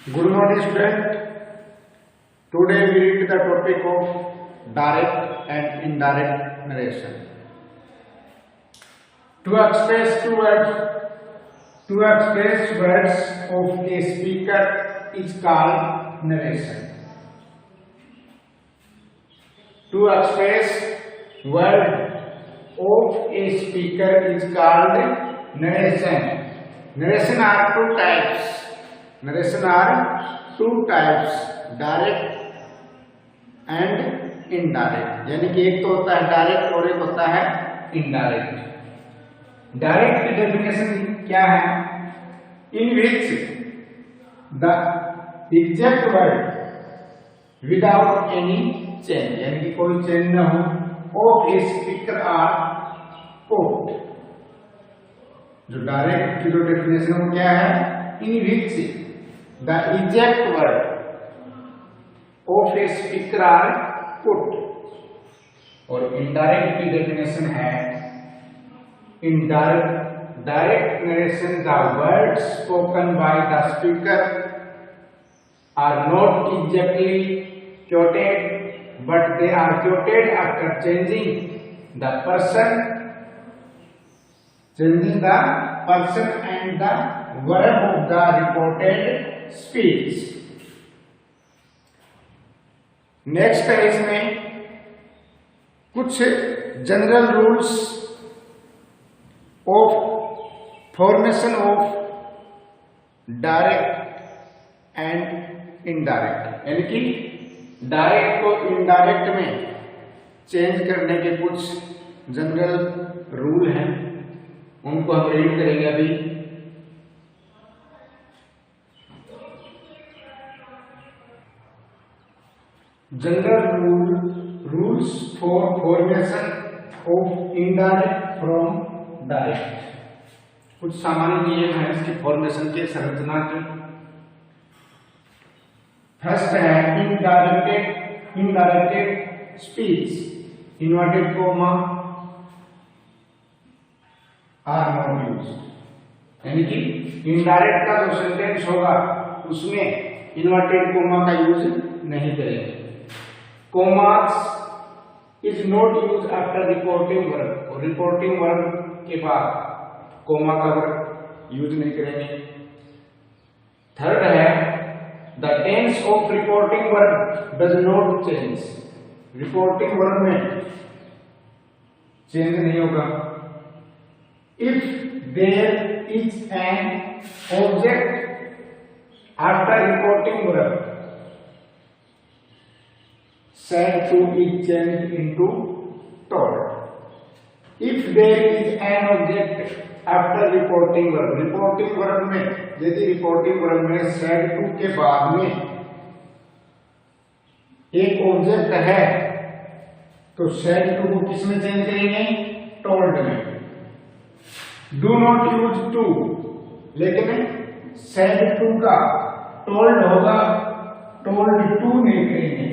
Good morning, student. Today we read the topic of direct and indirect narration. To express words of a speaker is called narration. To express word of a speaker is called narration. Narration are two types. Direct and indirect, यानी कि एक तो होता है direct और एक होता है इनडायरेक्ट। डायरेक्ट की डेफिनेशन क्या है? In which the exact word without any change, यानी कि कोई चेंज न हो, of a speaker are put. जो डायरेक्ट की जो डेफिनेशन है वो क्या है? In which the exact word of a speaker are put। और indirect की definition है direct narration, the words spoken by the speaker are not exactly quoted but they are quoted after changing the person and the verb of the reported speech। Next है इसमें कुछ general rules of formation of direct and indirect, यानी कि direct को indirect में change करने के कुछ जनरल रूल हैं, उनको हम रीड करेंगे अभी। General rules for formation of indirect from direct. कुछ सामान्य नियम है इसकी फॉर्मेशन के संरचना की। फर्स्ट है indirected speech, inverted comma are not used, यानी कि इनडायरेक्ट का जो सेंटेंस होगा उसमें इन्वर्टेड कॉमा का यूज नहीं करेंगे। Commas is not use after reporting verb, और रिपोर्टिंग वर्ब के बाद कॉमा का वर्ब यूज नहीं करेंगे। थर्ड है the tense of reporting verb does not change, reporting verb में चेंज नहीं होगा। If there is an object after reporting verb said to is changed into told। If there is an object after reporting verb, reporting verb में यदि reporting verb में said to के बाद में एक ऑब्जेक्ट है तो said to को किस में चेंज करेंगे? told में। Do not use to, लेकिन said to का told होगा, told to नहीं करेंगे,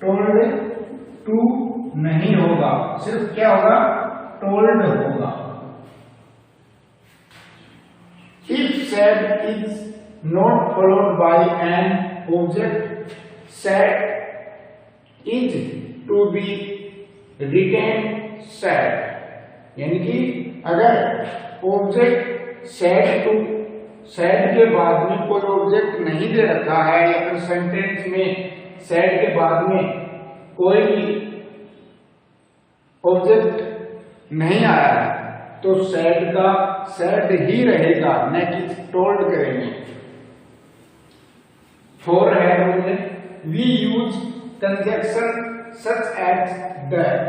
टोल्ड टू नहीं होगा, सिर्फ क्या होगा? टोल्ड होगा। If said is not followed by an object, said is to be written said, यानी कि अगर ऑब्जेक्ट सेड के बाद में कोई ऑब्जेक्ट नहीं दे रखा है या फिर सेंटेंस में सेड के बाद में कोई भी ऑब्जेक्ट नहीं आया है तो सेड का सेड ही रहेगा, न कि टोल्ड करेंगे। फोर है rule, we use conjunction such as that.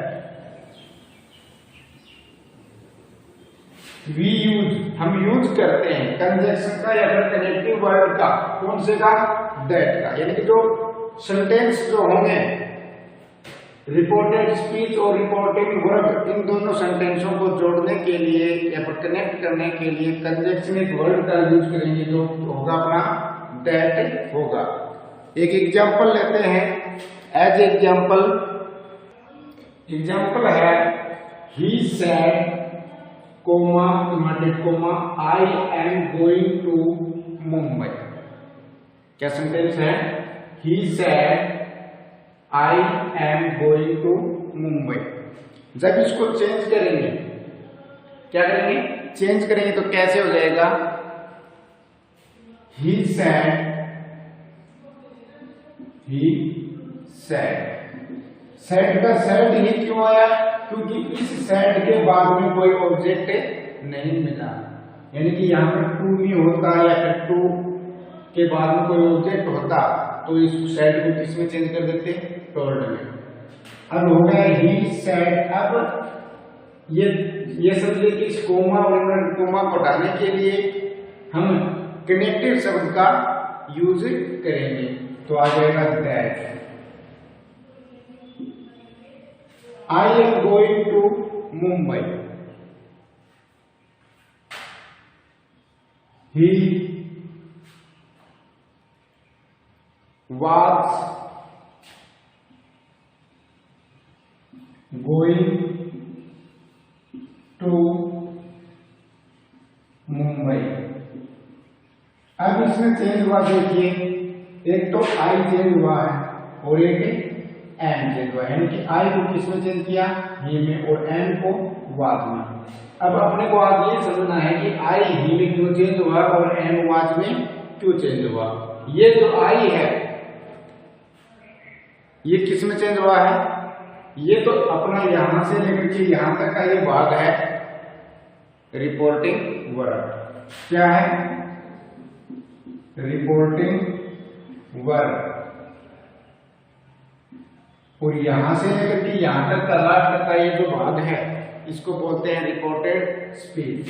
हम यूज करते हैं कंजक्शन का या फिर कनेक्टिव वर्ड का, कौन से का? दैट का, यानी कि जो सेंटेंस जो होंगे रिपोर्टेड स्पीच और रिपोर्टिंग वर्ब, इन दोनों सेंटेंसों को जोड़ने के लिए या फिर कनेक्ट करने के लिए कंजक्शनिक वर्ड का यूज करेंगे, जो होगा अपना दैट होगा। एक एग्जांपल लेते हैं। एज एग्जांपल है he said comma inverted comma I am going to Mumbai. क्या सेंटेंस है? He said I am going to Mumbai. जब इसको चेंज करेंगे, क्या करेंगे? चेंज करेंगे तो कैसे हो जाएगा? ही सेड सेड का सेड ही क्यों आया? क्योंकि इस सेड के बाद में कोई ऑब्जेक्ट नहीं मिला, यानी कि यहाँ पर टू नहीं होता या फिर टू के बाद में कोई ऑब्जेक्ट होता तो इस सेड को किस में चेंज कर देते? टोल्ड में। अब हो गया ही सेड। अब ये समझिए कि इस कोमा और इन्वर्टेड कोमा को हटाने के लिए हम कनेक्टिव शब्द का यूज करेंगे, तो आ जाएगा that. I am going to Mumbai. He was going to Mumbai. अब इसमें चेंज हुआ, देखिए एक तो आई चेंज हुआ है और एक एम चेंज हुआ है, यानी कि आई को किसमें चेंज किया? ही में, और एम को वाज में। अब अपने को आज ये समझना है कि आई ही में क्यों चेंज हुआ और एम वाज में क्यों चेंज हुआ। ये जो आई है ये किस में चेंज हुआ है? ये तो अपना यहां से लेकर के यहां तक का ये भाग है रिपोर्टिंग वर्ब। क्या है? Reporting verb. और यहां से लेकर के यहां तक का लास्ट तक का ये जो भाग है इसको बोलते हैं रिपोर्टेड स्पीच।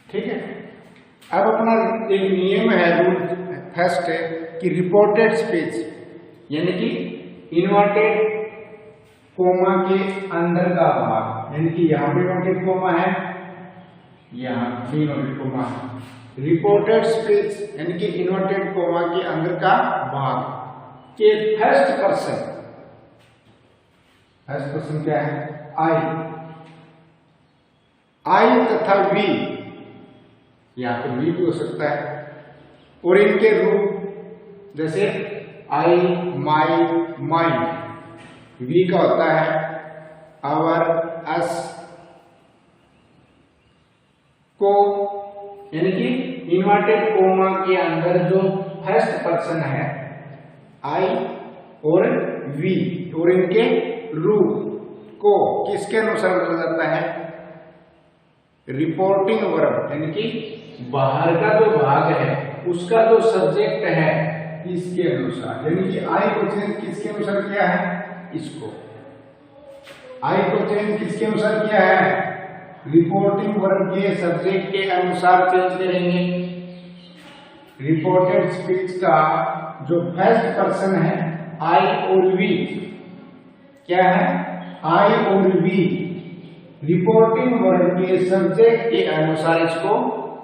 ठीक है। अब अपना एक नियम है, रूल फर्स्ट है कि रिपोर्टेड स्पीच यानी कि इन्वर्टेड कोमा के अंदर का भाग, यानी कि यहां भी इन्वर्टेड कोमा है, यहां भी इन्वर्टेड कोमा है। रिपोर्टेड स्पीच यानी कि इन्वर्टेड कोमा के अंदर का भाग के फर्स्ट पर्सन क्या है? आई तथा वी, यहां पर वी भी हो सकता है, और इनके रूप जैसे आई, माई, माइंड। वी का होता है आवर, अस, को, यानी कि इन्वर्टेड कोमा के अंदर जो फर्स्ट पर्सन है आई और वी, और इनके रूप को किसके अनुसार बदला जाता है? रिपोर्टिंग वर्ब, यानी कि बाहर का जो भाग है उसका जो सब्जेक्ट है इसके अनुसार। यानी कि आई को चेंज किसके अनुसार किया है? इसको। आई को चेंज किसके अनुसार किया है? रिपोर्टिंग वर्ब के सब्जेक्ट के अनुसार चेंज करेंगे। रिपोर्टेड स्पीच का जो फर्स्ट पर्सन है आई और वी, क्या है? आई और वी रिपोर्टिंग वर्ब के सब्जेक्ट के अनुसार इसको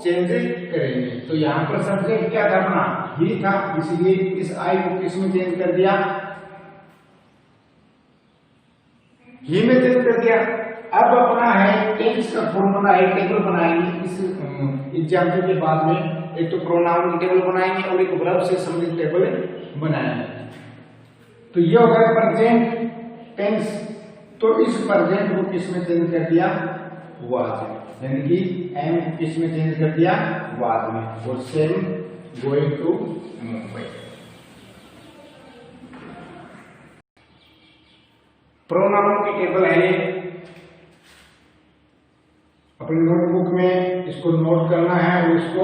चेंज करेंगे। तो यहां पर सब्जेक्ट क्या था? अपना ही था, इसलिए इस आई को किस में चेंज कर दिया? ही में चेंज कर दिया। अब अपना है टेंस का फॉर्मूला है, टेबल बनाएंगे इस एग्जाम्पल के बाद में। एक तो प्रोनाउन की टेबल बनाएंगे और एक वर्ब से संबंधित टेबल बनाएंगे। तो ये हो गया प्रेजेंट टेंस। तो इस प्रेजेंट को किस में चेंज कर दिया? वाज में, यानी कि एम को किस में चेंज कर दिया? वाज में। और same going to Mumbai. Pronoun की टेबल है ये, अपनी नोटबुक में इसको नोट करना है और इसको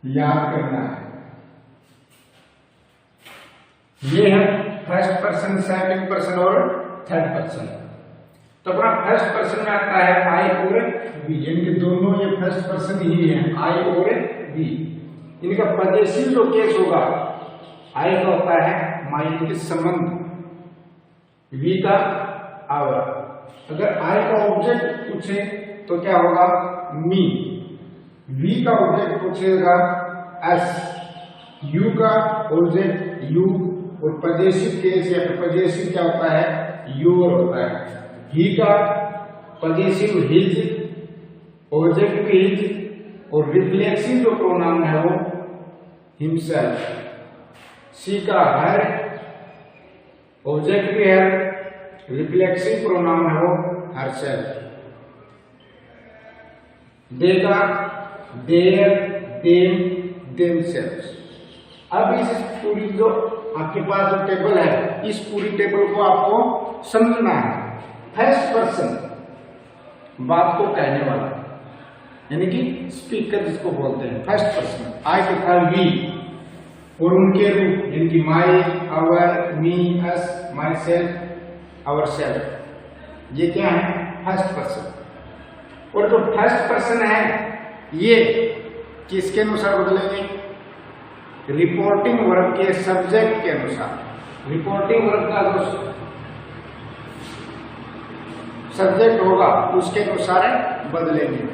याद करना है। ये है फर्स्ट पर्सन, सेकंड पर्सन और थर्ड पर्सन। तो अपना फर्स्ट पर्सन में आता है आई और वी, यानी कि दोनों ये फर्स्ट पर्सन ही है, आई और वी। इनका पजेसिव जो केस होगा, आई का होता है माइंड के संबंध, वी का आवर। अगर आई का ऑब्जेक्ट पूछे तो क्या होगा? मी। वी का ऑब्जेक्ट पूछेगा एस, यू का ऑब्जेक्ट यू, और पजेसिव केस या फिर पजेसिव क्या होता है? यूर होता है। ही का पजेसिव हिज, ऑब्जेक्टिव हिज और रिफ्लेक्सिव जो प्रोनाउन है वो हिमसेल्फ। सी का हर, ऑब्जेक्टिव हर, रिफ्लेक्सिव प्रोनाउन है वो हरसेल्फ। दे का देयर, देम, देमसेल्व्स। अब इस पूरी जो आपके पास जो टेबल है, इस पूरी टेबल को आपको समझना है। फर्स्ट पर्सन बात को कहने वाला, यानी कि स्पीकर जिसको बोलते हैं, फर्स्ट पर्सन आई तथा वी और उनके रूप, यानी कि my, our, me, us, my self, our self, ये क्या है? First person. और जो फर्स्ट पर्सन है ये किसके अनुसार बदलेंगे? रिपोर्टिंग वर्ब के सब्जेक्ट के अनुसार। रिपोर्टिंग वर्ब का जो सब्जेक्ट होगा उसके अनुसार बदलेंगे।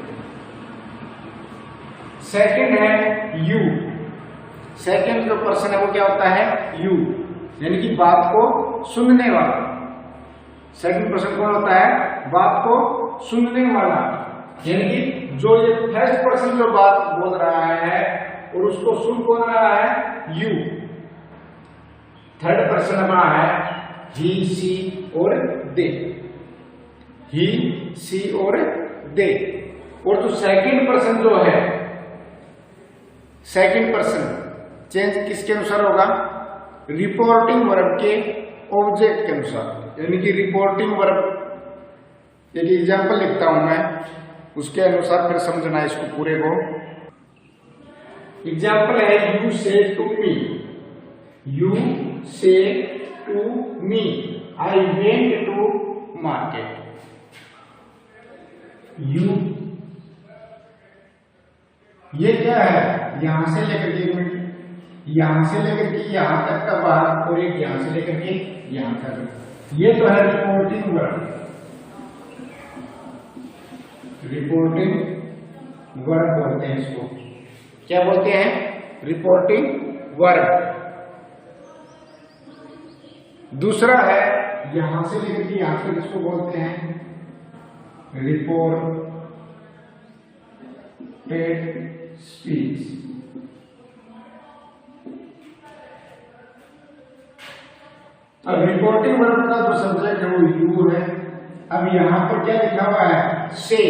सेकंड है यू। सेकंड जो पर्सन है वो क्या होता है? यू, यानी कि बात को सुनने वाला। सेकंड पर्सन कौन होता है? बात को सुनने वाला, यानी कि जो ये फर्स्ट पर्सन जो बात बोल रहा है और उसको सुन कौन रहा है? यू। थर्ड पर्सन अपना है ही, सी और दे। ही, सी और दे। और जो सेकंड पर्सन जो है, सेकंड पर्सन चेंज किसके अनुसार होगा? रिपोर्टिंग वर्ब के ऑब्जेक्ट के अनुसार, यानी कि रिपोर्टिंग वर्ब। एक एग्जाम्पल लिखता हूं मैं, उसके अनुसार फिर समझना है इसको पूरे को। एग्जाम्पल है you say to me. You say to me I went to market. You, ये क्या है? यहां से लेकर के, एक मिनट, यहां से लेकर के यहां तक का बात, और एक यहां से लेकर के यहां तक। ये तो है रिपोर्टिंग वर्ब। रिपोर्टिंग वर्ब बोलते हैं इसको। क्या बोलते हैं? Reporting verb. दूसरा है यहां से लेकर के यहां तक, इसको बोलते हैं रिपोर्टेड स्पीच। अब रिपोर्टिंग वर्ब का जो सब्जेक्ट है वो यू है। अब यहां पर क्या लिखा हुआ है? से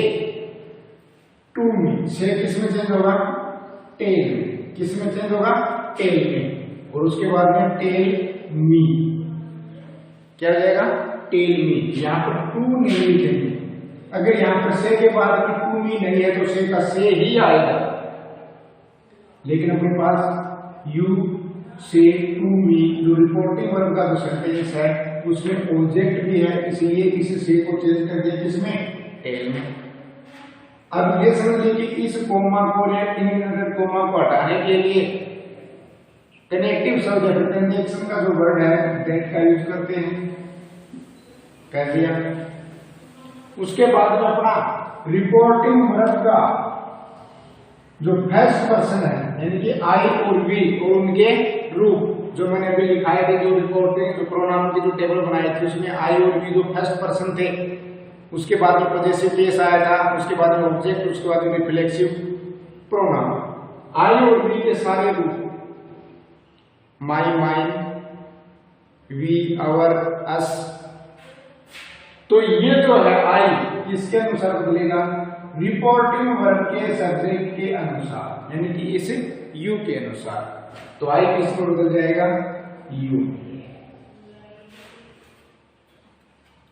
टू मी। से किसमें चेंज होगा? टेल में। किसमें चेंज होगा? टेल में। और उसके बाद में टेल मी, क्या हो जाएगा? Tell me. यहां पर टू नहीं लिखेंगे। अगर यहां पर से के बाद में टू मी नहीं है तो से का से ही आएगा, लेकिन अपने पास यू से टू मी जो रिपोर्टिंग वर्ब का जो सेंटेंस है उसमें ऑब्जेक्ट भी है, इसलिए इस से को चेंज कर दिया किसमें? टेल में। अब ये समझिए कि इस कोमा को या इन कोमा को हटाने के लिए कनेक्टिव शब्द है, कंजंक्शन का जो वर्ड है दैट का यूज करते हैं। कह दिया। उसके बाद में अपना रिपोर्टिंग वर्ब का जो फर्स्ट पर्सन है, यानी कि आई और वी और उनके रूप, जो मैंने अभी लिखाए थे, जो रिपोर्टिंग जो प्रोनाउन की जो टेबल बनाई थी उसमें आई और वी जो फर्स्ट पर्सन थे, उसके बाद में पजेसिव केस आया था, उसके बाद में ऑब्जेक्ट, उसके बाद में रिफ्लेक्सिव प्रोनाउन। आई और वी के सारे रूप, माई, माइन, वी, आवर, अस, तो ये जो है आई किसके अनुसार बदलेगा? रिपोर्टिंग वर्ब के सब्जेक्ट के अनुसार, यानी कि इस यू के अनुसार। तो आई किस पर बदल जाएगा? यू।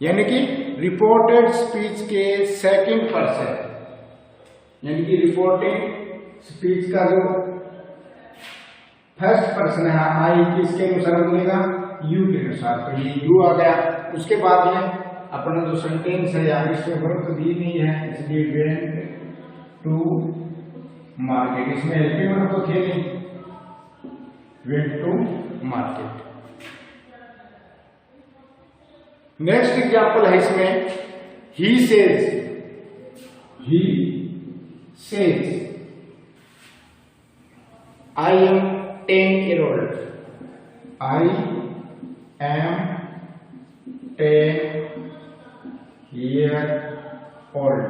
यानी कि रिपोर्टेड स्पीच के सेकंड पर्सन, यानी कि रिपोर्टिंग स्पीच का जो फर्स्ट पर्सन है आई किसके अनुसार बदलेगा? यू के अनुसार। तो ये यू आ गया। उसके बाद में अपना जो सेंटेंस है यार इसमें वर्ब दी नहीं है, इसलिए वेंट टू मार्केट, इसमें हेल्पिंग वर्ब तो थे नहीं, went to market. Next example है इसमें he says. He says I am 10 year old। I am 10 year old,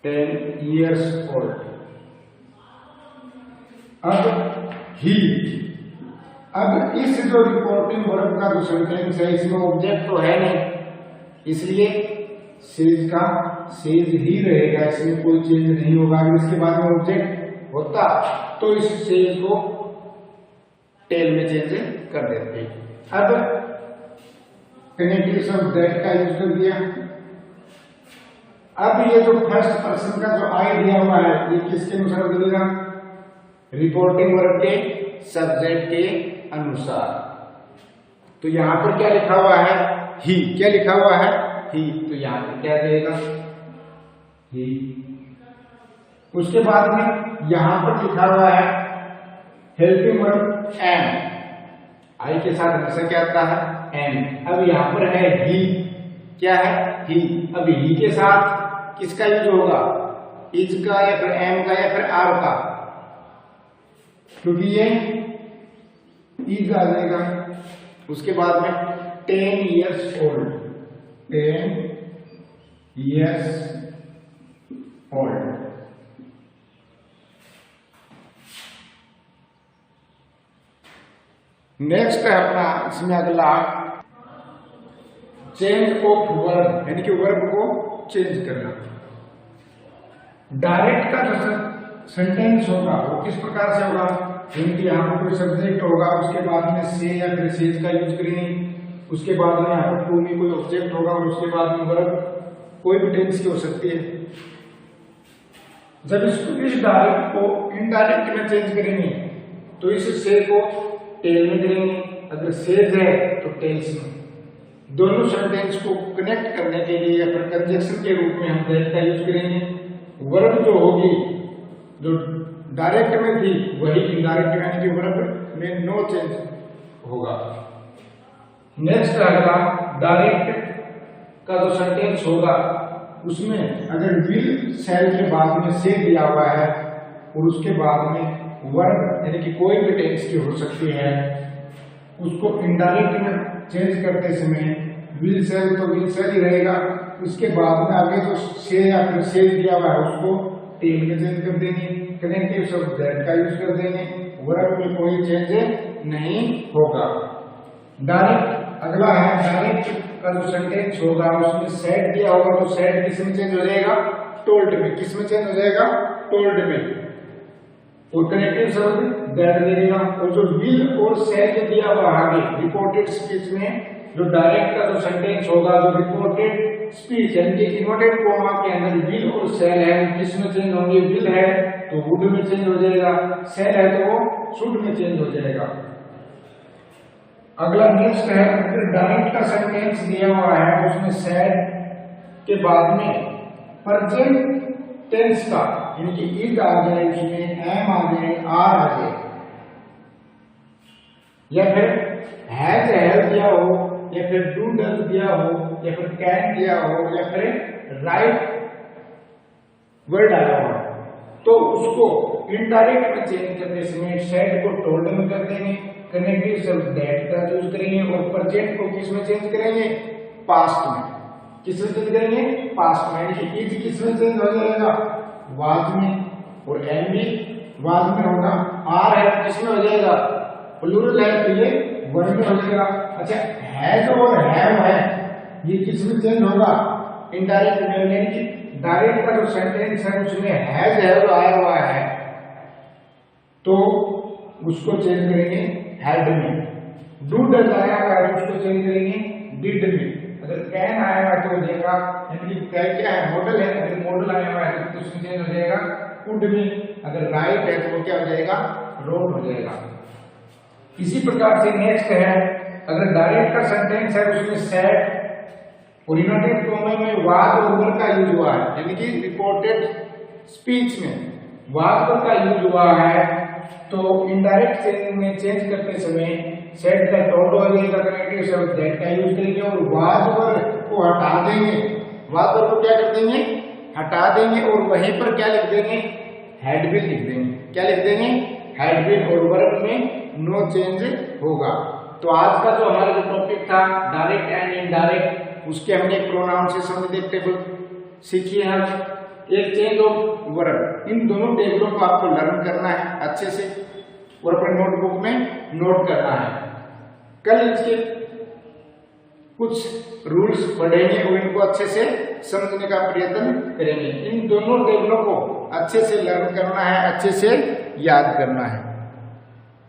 10 years old। अब he, अब इस जो रिपोर्टिंग वर्ब का जो सेंटेंस है इसमें ऑब्जेक्ट तो है नहीं, इसलिए सेज का सेज ही रहेगा, इसमें कोई चेंज नहीं होगा। अगर इसके बाद में ऑब्जेक्ट होता तो इस सेज को टेल में चेंज कर देते। अब कनेक्टिव शब्द दैट का यूज कर दिया। अब ये जो फर्स्ट पर्सन का जो आई दिया हुआ है ये किसके अनुसार बदलेगा? रिपोर्टिंग वर्ब के सब्जेक्ट के अनुसार। तो यहां पर क्या लिखा हुआ है? ही। क्या लिखा हुआ है? ही। तो यहां पर क्या देगा? ही। उसके बाद में यहां पर लिखा हुआ है हेल्पिंग वर्ब एम। आई के साथ हमेशा क्या आता है? एम। अब यहां पर है ही। क्या है? ही। अब ही के साथ किसका यूज होगा? इज का या फिर एम का या फिर आर का, क्योंकि ये इज आ जाएगा। उसके बाद में 10 years old, 10 years old। Next है अपना इसमें अगला चेंज ऑफ वर्ब, यानी कि वर्ब को चेंज करना। डायरेक्ट का जो सेंटेंस होगा वो किस प्रकार से होगा? क्योंकि यहाँ पर कोई सब्जेक्ट होगा, उसके बाद में से या फिर सेज का यूज करेंगे, उसके बाद में यहाँ पर टू में कोई ऑब्जेक्ट होगा और उसके बाद में वर्ब कोई भी टेंस की हो सकती है। जब इस डायरेक्ट को इनडायरेक्ट में चेंज करेंगे तो इस से को टेल में करेंगे, अगर सेज है तो टेल्स में। दोनों सेंटेंस को कनेक्ट करने के लिए या फिर कंजक्शन के रूप में हम दैट का यूज करेंगे। वर्ब जो होगी जो डायरेक्ट में थी वही इनडायरेक्ट में, यानी कि वर्ब में नो चेंज होगा। नेक्स्ट अगला डायरेक्ट का जो सेंटेंस होगा उसमें अगर विल शैल के बाद में से दिया हुआ है और उसके बाद में वर्ब यानी कि कोई भी टेंस की हो सकती है, उसको इनडायरेक्ट में चेंज करते समय विल शैल तो विल शैल ही रहेगा, उसके बाद में आगे जो से या फिर से दिया हुआ है उसको टेल में चेंज कर देंगे, कनेक्टिव शब्द दैट का यूज कर देंगे, वर्ब में कोई चेंज नहीं होगा। डायरेक्ट अगला है डायरेक्ट का जो सेंटेंस होगा उसमें सेड दिया होगा तो सेड किस में चेंज हो जाएगा? टोल्ड में। किस में चेंज हो जाएगा? टोल्ड में। और कनेक्टिव शब्द दैट देगा। और जो विल और सेड दिया हुआ आगे रिपोर्टेड स्पीच में जो डायरेक्ट का जो सेंटेंस होगा जो रिपोर्टेड स्पीच यानी कि इन्वर्टेड कॉमा के अंदर विल और सेल है, किस में चेंज होंगे? विल है तो वुड में चेंज हो जाएगा, सेल है तो वो शुड में चेंज हो जाएगा। अगला नेक्स्ट है डायरेक्ट का सेंटेंस दिया हुआ है उसमें सेड के बाद में प्रेजेंट टेंस का यानी कि इज आ जाए, उसमें एम आ जाए, आर आ जाए, या फिर हैज हैव दिया हो, या फिर डू डज दिया हो, या फिर कैन दिया हो, या फिर राइट वर्ड आया हो, तो उसको इनडायरेक्ट में चेंज करने समय सेड को टोल्ड में कर देंगे, कनेक्टिव शब्द दैट का यूज करेंगे और प्रेजेंट को किस में चेंज करेंगे? पास्ट में। किस में चेंज करेंगे? पास्ट में। यानी कि इज किस में चेंज हो जाएगा? वाज में। और एम भी वाज में होगा। आर है किस में हो जाएगा? प्लूरल है तो ये वर्ब में हो जाएगा। अच्छा हैज और हैव है ये किस में चेंज होगा? इनडायरेक्ट में। यानी कि डायरेक्ट का जो सेंटेंस है उसमें हैज हैव आया हुआ है तो उसको चेंज करेंगे हैड में। डू डज आया हुआ है उसको चेंज करेंगे डिड में। अगर कैन आया हुआ है तो हो जाएगा, यानी कि क्या है? मॉडल है, अगर मॉडल आया हुआ है तो उसमें चेंज हो जाएगा कुड में। अगर राइट है तो वो क्या हो जाएगा? रोट हो जाएगा। इसी प्रकार से नेक्स्ट है अगर डायरेक्ट का सेंटेंस है उसमें सेड और इन्वर्टेड कॉमा में वाज और वर का यूज हुआ है, यानी कि रिपोर्टेड स्पीच में वाज वर का यूज हुआ है तो इनडायरेक्ट चेंज में चेंज करते समय सेड का टोल्ड हो जाएगा, कनेक्टिव शब्द दैट का यूज करेंगे और वाज वर को हटा देंगे। वाज वर को क्या कर देंगे? हटा देंगे और वहीं पर क्या लिख देंगे? हैड बीन लिख देंगे। क्या लिख देंगे? Had been. और वर्ब में नो चेंज होगा। तो तो आज का जो हमारा जो टॉपिक था डायरेक्ट एंड इनडायरेक्ट, उसके हमने प्रोनाउन से संबंधित टेबल सीखी है। एक चेंज ऑफ वर्ब, इन दोनों टेबलों को आपको लर्न करना है अच्छे से और अपने नोटबुक में नोट करना है। कल इसके कुछ रूल्स पढ़ेंगे और इनको अच्छे से समझने का प्रयत्न करेंगे। इन दोनों टेबलों को अच्छे से लर्न करना है, अच्छे से याद करना है।